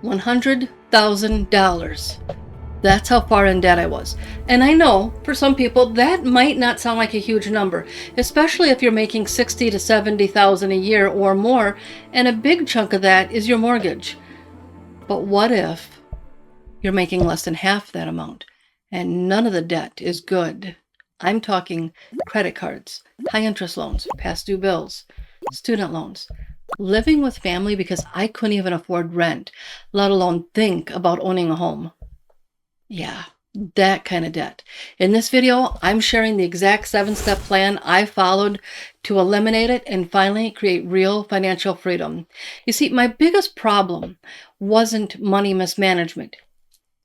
$100,000. That's how far in debt I was. And I know for some people that might not sound like a huge number, especially if you're making 60 to 70,000 a year or more, and a big chunk of that is your mortgage. But what if you're making less than half that amount and none of the debt is good? I'm talking credit cards, high interest loans, past due bills, student loans, living with family because I couldn't even afford rent, let alone think about owning a home. Yeah, that kind of debt. In this video, I'm sharing the exact 7-step plan I followed to eliminate it and finally create real financial freedom. You see, my biggest problem wasn't money mismanagement.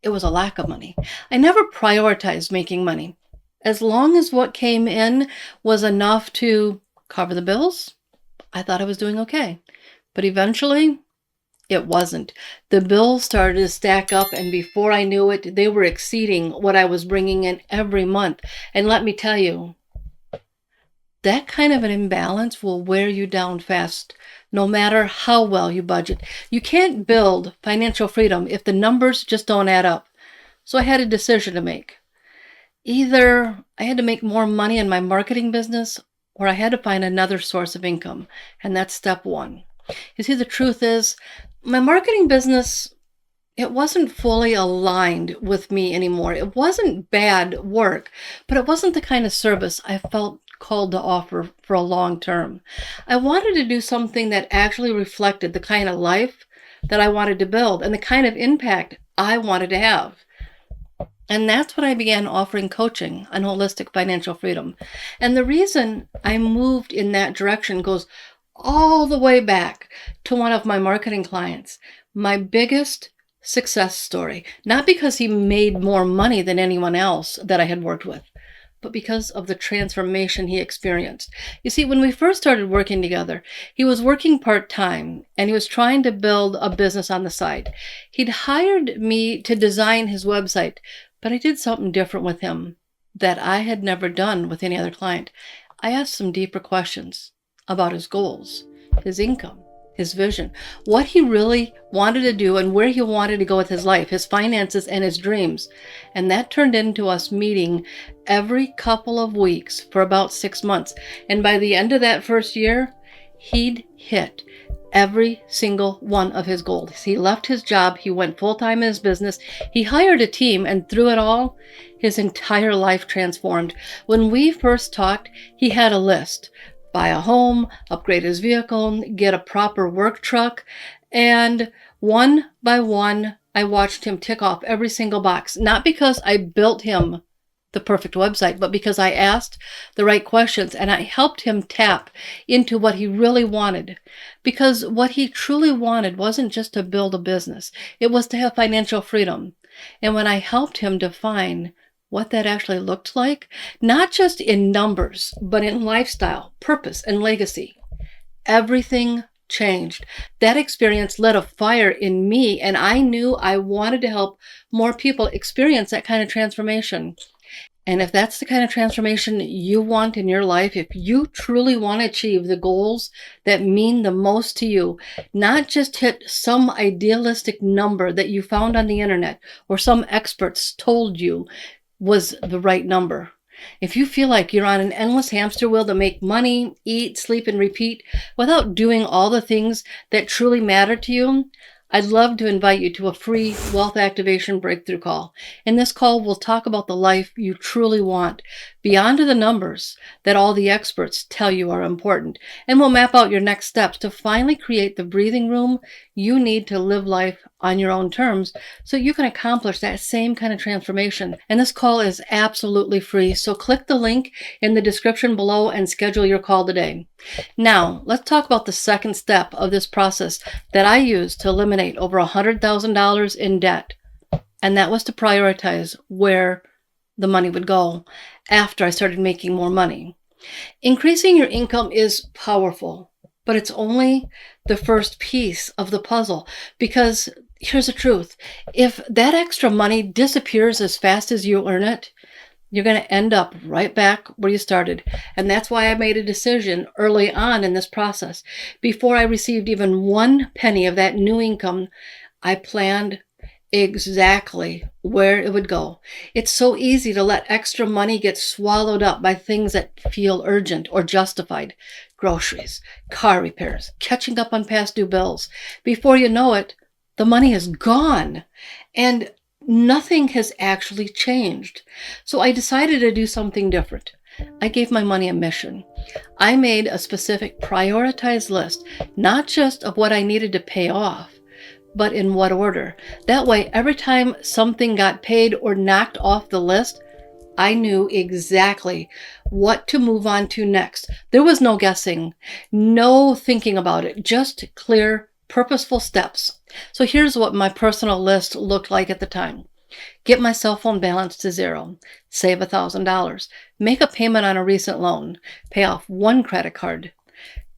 It was a lack of money. I never prioritized making money. As long as what came in was enough to cover the bills, I thought I was doing okay. But eventually, it wasn't. The bills started to stack up, and before I knew it, they were exceeding what I was bringing in every month. And let me tell you, that kind of an imbalance will wear you down fast, no matter how well you budget. You can't build financial freedom if the numbers just don't add up. So I had a decision to make. Either I had to make more money in my marketing business, or I had to find another source of income. And that's step one. You see, the truth is, my marketing business, it wasn't fully aligned with me anymore. It wasn't bad work, but it wasn't the kind of service I felt called to offer for a long term. I wanted to do something that actually reflected the kind of life that I wanted to build and the kind of impact I wanted to have. And that's when I began offering coaching on holistic financial freedom. And the reason I moved in that direction goes all the way back to one of my marketing clients, my biggest success story. Not because he made more money than anyone else that I had worked with, but because of the transformation he experienced. You see, when we first started working together, he was working part-time and he was trying to build a business on the side. He'd hired me to design his website, but I did something different with him that I had never done with any other client. I asked some deeper questions about his goals, his income, his vision, what he really wanted to do and where he wanted to go with his life, his finances, and his dreams. And that turned into us meeting every couple of weeks for about 6 months. And by the end of that first year, he'd hit every single one of his goals. He left his job, he went full-time in his business, he hired a team, and through it all, his entire life transformed. When we first talked, he had a list. Buy a home, upgrade his vehicle, get a proper work truck, and one by one, I watched him tick off every single box. Not because I built him the perfect website, but because I asked the right questions and I helped him tap into what he really wanted. Because what he truly wanted wasn't just to build a business, it was to have financial freedom. And when I helped him define what that actually looked like, not just in numbers, but in lifestyle, purpose, and legacy, everything changed. That experience lit a fire in me, and I knew I wanted to help more people experience that kind of transformation. And if that's the kind of transformation you want in your life, if you truly want to achieve the goals that mean the most to you, not just hit some idealistic number that you found on the internet or some experts told you was the right number. If you feel like you're on an endless hamster wheel to make money, eat, sleep, and repeat without doing all the things that truly matter to you, I'd love to invite you to a free wealth activation breakthrough call. In this call, we'll talk about the life you truly want, beyond the numbers that all the experts tell you are important. And we'll map out your next steps to finally create the breathing room you need to live life on your own terms so you can accomplish that same kind of transformation. And this call is absolutely free, so click the link in the description below and schedule your call today. Now, let's talk about the second step of this process that I used to eliminate over $100,000 in debt. And that was to prioritize where the money would go after I started making more money. Increasing your income is powerful, but it's only the first piece of the puzzle, because here's the truth. If that extra money disappears as fast as you earn it, you're going to end up right back where you started. And that's why I made a decision early on in this process. Before I received even one penny of that new income, I planned exactly where it would go. It's so easy to let extra money get swallowed up by things that feel urgent or justified. Groceries, car repairs, catching up on past due bills. Before you know it, the money is gone and nothing has actually changed. So I decided to do something different. I gave my money a mission. I made a specific prioritized list, not just of what I needed to pay off, but in what order. That way, every time something got paid or knocked off the list, I knew exactly what to move on to next. There was no guessing, no thinking about it, just clear, purposeful steps. So here's what my personal list looked like at the time. Get my cell phone balance to zero. Save $1,000. Make a payment on a recent loan. Pay off one credit card.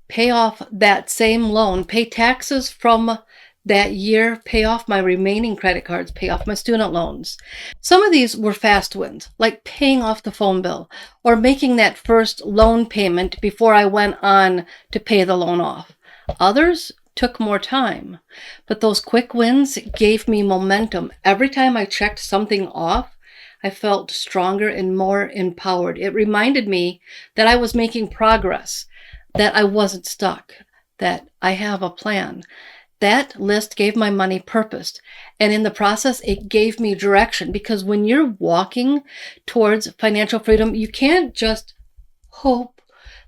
Pay off that same loan. Pay taxes from that year. Pay off my remaining credit cards. Pay off my student loans. Some of these were fast wins, like paying off the phone bill or making that first loan payment before I went on to pay the loan off. Others took more time, but those quick wins gave me momentum. Every time I checked something off, I felt stronger and more empowered. It reminded me that I was making progress, that I wasn't stuck, that I have a plan. That list gave my money purpose, and in the process, it gave me direction, because when you're walking towards financial freedom, you can't just hope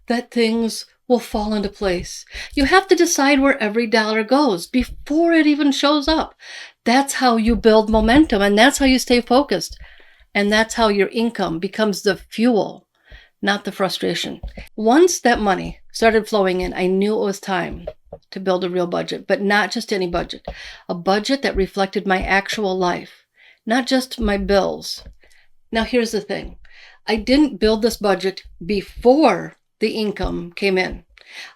that things will fall into place. You have to decide where every dollar goes before it even shows up. That's how you build momentum, and that's how you stay focused. And that's how your income becomes the fuel, not the frustration. Once that money started flowing in, I knew it was time to build a real budget, but not just any budget. A budget that reflected my actual life, not just my bills. Now here's the thing. I didn't build this budget before the income came in.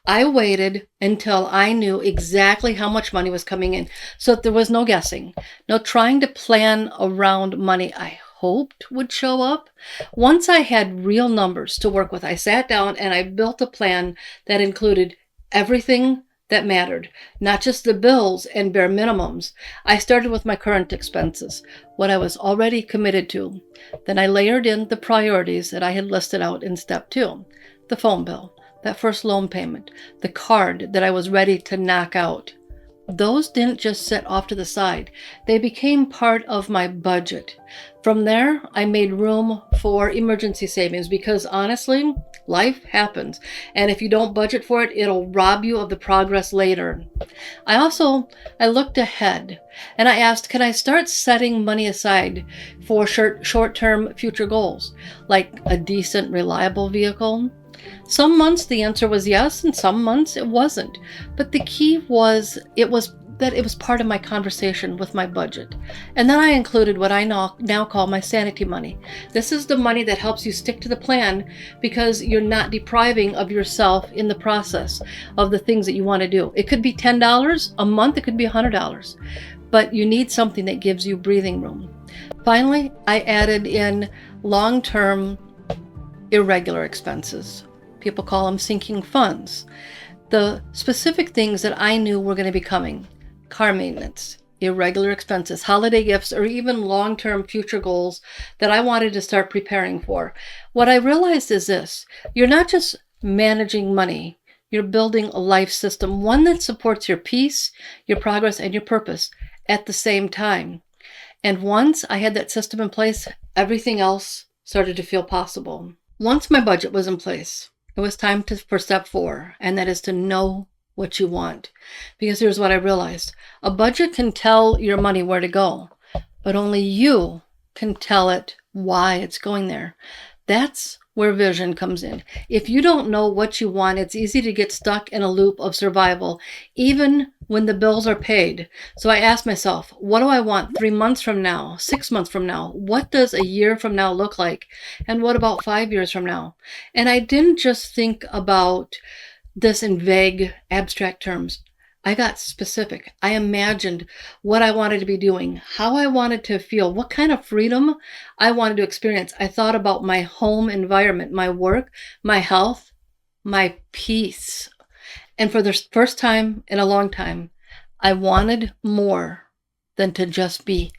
I waited until I knew exactly how much money was coming in, so that there was no guessing, no trying to plan around money I hoped would show up. Once I had real numbers to work with, I sat down and I built a plan that included everything that mattered, not just the bills and bare minimums. I started with my current expenses, what I was already committed to. Then I layered in the priorities that I had listed out in step 2. The phone bill, that first loan payment, the card that I was ready to knock out. Those didn't just sit off to the side. They became part of my budget. From there, I made room for emergency savings, because honestly, life happens. And if you don't budget for it, it'll rob you of the progress later. I looked ahead and I asked, can I start setting money aside for short-term future goals, like a decent, reliable vehicle? Some months the answer was yes, and some months it wasn't. But the key was it was part of my conversation with my budget. And then I included what I now call my sanity money. This is the money that helps you stick to the plan, because you're not depriving of yourself in the process of the things that you want to do. It could be $10 a month, it could be $100, but you need something that gives you breathing room. Finally, I added in long-term irregular expenses. People call them sinking funds. The specific things that I knew were going to be coming: car maintenance, irregular expenses, holiday gifts, or even long-term future goals that I wanted to start preparing for. What I realized is this: you're not just managing money, you're building a life system, one that supports your peace, your progress, and your purpose at the same time. And once I had that system in place, everything else started to feel possible. Once my budget was in place, it was time for step 4, and that is to know what you want. Because here's what I realized. A budget can tell your money where to go, but only you can tell it why it's going there. That's where vision comes in. If you don't know what you want, it's easy to get stuck in a loop of survival, even when the bills are paid. So I asked myself, what do I want 3 months from now, 6 months from now? What does a year from now look like? And what about 5 years from now? And I didn't just think about this in vague, abstract terms. I got specific. I imagined what I wanted to be doing, how I wanted to feel, what kind of freedom I wanted to experience. I thought about my home environment, my work, my health, my peace. And for the first time in a long time, I wanted more than to just be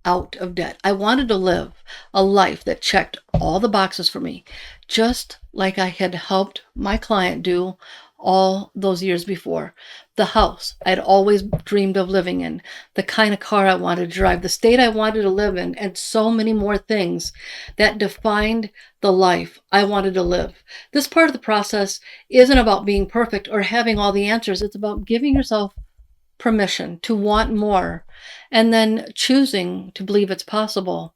out of debt. I wanted to live a life that checked all the boxes for me, just like I had helped my client do all those years before. The house I'd always dreamed of living in, the kind of car I wanted to drive, the state I wanted to live in, and so many more things that defined the life I wanted to live. This part of the process isn't about being perfect or having all the answers. It's about giving yourself permission to want more and then choosing to believe it's possible.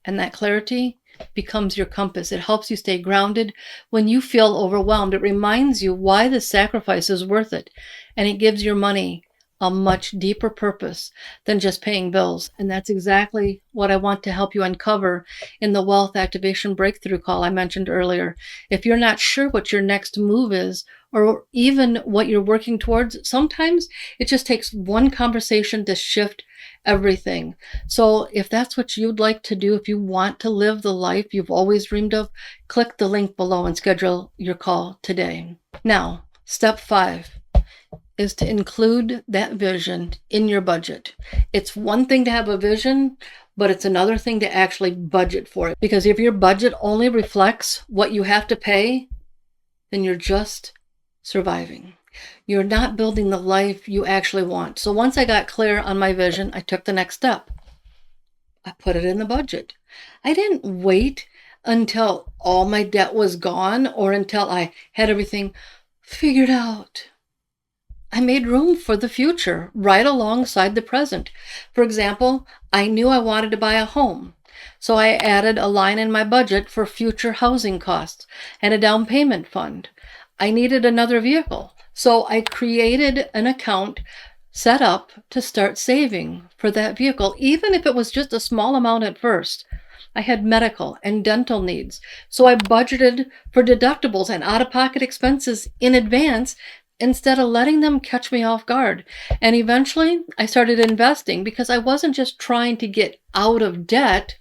And that clarity becomes your compass. It helps you stay grounded when you feel overwhelmed. It reminds you why the sacrifice is worth it. And it gives your money a much deeper purpose than just paying bills. And that's exactly what I want to help you uncover in the Wealth Activation Breakthrough Call I mentioned earlier. If you're not sure what your next move is, or even what you're working towards, sometimes it just takes one conversation to shift everything. So if that's what you'd like to do, if you want to live the life you've always dreamed of, click the link below and schedule your call today. Now, step 5 is to include that vision in your budget. It's one thing to have a vision, but it's another thing to actually budget for it. Because if your budget only reflects what you have to pay, then you're just surviving. You're not building the life you actually want. So once I got clear on my vision, I took the next step. I put it in the budget. I didn't wait until all my debt was gone or until I had everything figured out. I made room for the future right alongside the present. For example, I knew I wanted to buy a home. So I added a line in my budget for future housing costs and a down payment fund. I needed another vehicle. So I created an account set up to start saving for that vehicle, even if it was just a small amount at first. I had medical and dental needs. So I budgeted for deductibles and out-of-pocket expenses in advance instead of letting them catch me off guard. And eventually I started investing because I wasn't just trying to get out of debt,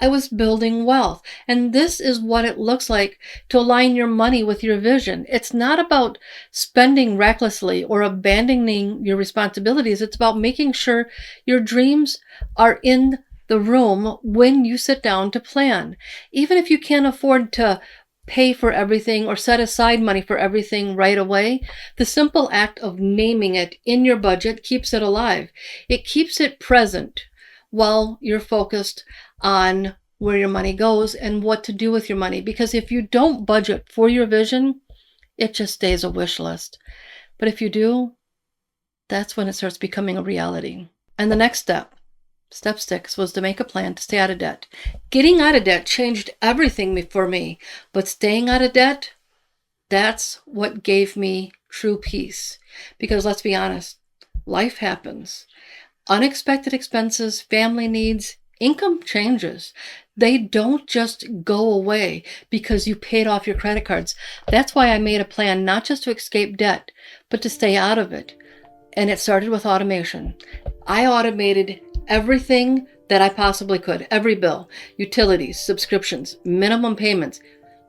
I was building wealth. And this is what it looks like to align your money with your vision. It's not about spending recklessly or abandoning your responsibilities. It's about making sure your dreams are in the room when you sit down to plan. Even if you can't afford to pay for everything or set aside money for everything right away, the simple act of naming it in your budget keeps it alive. It keeps it present while you're focused on where your money goes and what to do with your money. Because if you don't budget for your vision, it just stays a wish list. But if you do, that's when it starts becoming a reality. And the next step, step 6, was to make a plan to stay out of debt. Getting out of debt changed everything for me, but staying out of debt, that's what gave me true peace. Because let's be honest, life happens. Unexpected expenses, family needs, income changes. They don't just go away because you paid off your credit cards. That's why I made a plan not just to escape debt, but to stay out of it. And it started with automation. I automated everything that I possibly could. Every bill, utilities, subscriptions, minimum payments,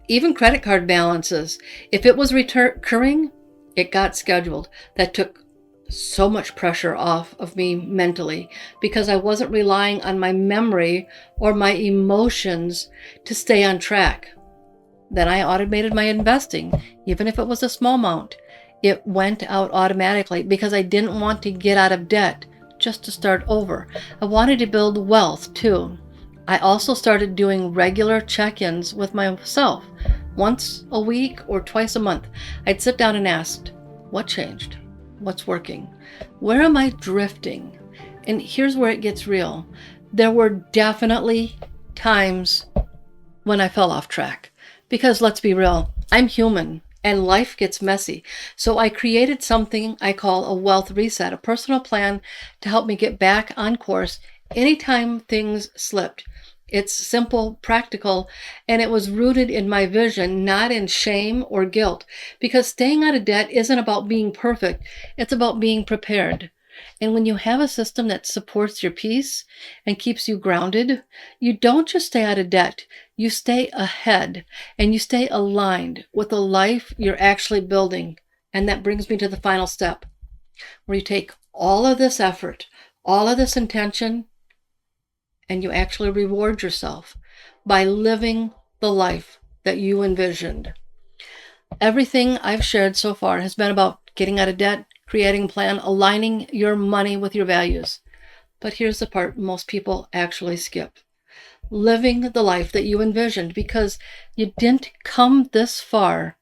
even credit card balances. If it was recurring, it got scheduled. That took so much pressure off of me mentally because I wasn't relying on my memory or my emotions to stay on track. Then I automated my investing, even if it was a small amount. It went out automatically because I didn't want to get out of debt just to start over. I wanted to build wealth too. I also started doing regular check-ins with myself. Once a week or twice a month, I'd sit down and ask, what changed? What's working? Where am I drifting? And here's where it gets real. There were definitely times when I fell off track. Because let's be real, I'm human and life gets messy. So I created something I call a wealth reset, a personal plan to help me get back on course anytime things slipped. It's simple, practical, and it was rooted in my vision, not in shame or guilt. Because staying out of debt isn't about being perfect. It's about being prepared. And when you have a system that supports your peace and keeps you grounded, you don't just stay out of debt. You stay ahead and you stay aligned with the life you're actually building. And that brings me to the final step, where you take all of this effort, all of this intention, and you actually reward yourself by living the life that you envisioned. Everything I've shared so far has been about getting out of debt, creating a plan, aligning your money with your values. But here's the part most people actually skip: living the life that you envisioned, because you didn't come this far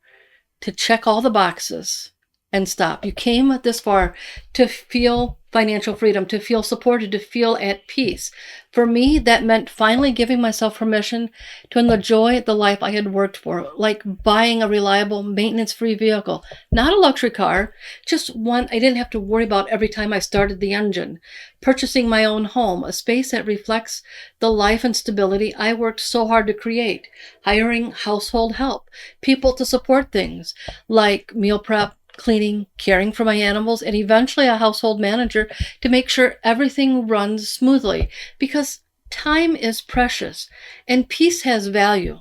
to check all the boxes and stop. You came this far to feel financial freedom, to feel supported, to feel at peace. For me, that meant finally giving myself permission to enjoy the life I had worked for, like buying a reliable, maintenance-free vehicle, not a luxury car, just one I didn't have to worry about every time I started the engine, purchasing my own home, a space that reflects the life and stability I worked so hard to create, hiring household help, people to support things like meal prep, cleaning, caring for my animals, and eventually a household manager to make sure everything runs smoothly, because time is precious and peace has value.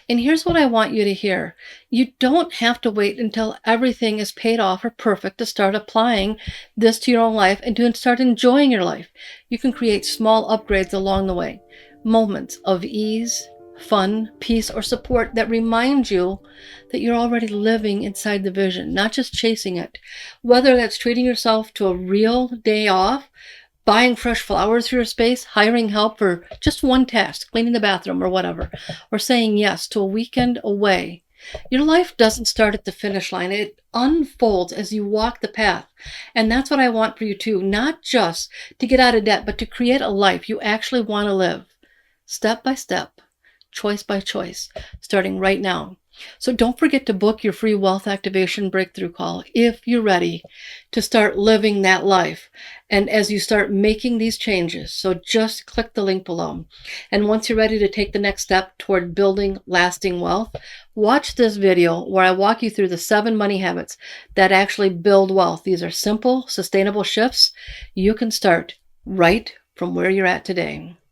And here's what I want you to hear: you don't have to wait until everything is paid off or perfect to start applying this to your own life and to start enjoying your life. You can create small upgrades along the way, moments of ease, fun, peace, or support that remind you that you're already living inside the vision, not just chasing it. Whether that's treating yourself to a real day off, buying fresh flowers for your space, hiring help for just one task, cleaning the bathroom or whatever, or saying yes to a weekend away. Your life doesn't start at the finish line. It unfolds as you walk the path. And that's what I want for you too, not just to get out of debt, but to create a life you actually want to live, step by step, choice by choice, starting right now. So don't forget to book your free wealth activation breakthrough call if you're ready to start living that life. And as you start making these changes, so just click the link below. And once you're ready to take the next step toward building lasting wealth, watch this video where I walk you through the 7 money habits that actually build wealth. These are simple, sustainable shifts you can start right from where you're at today.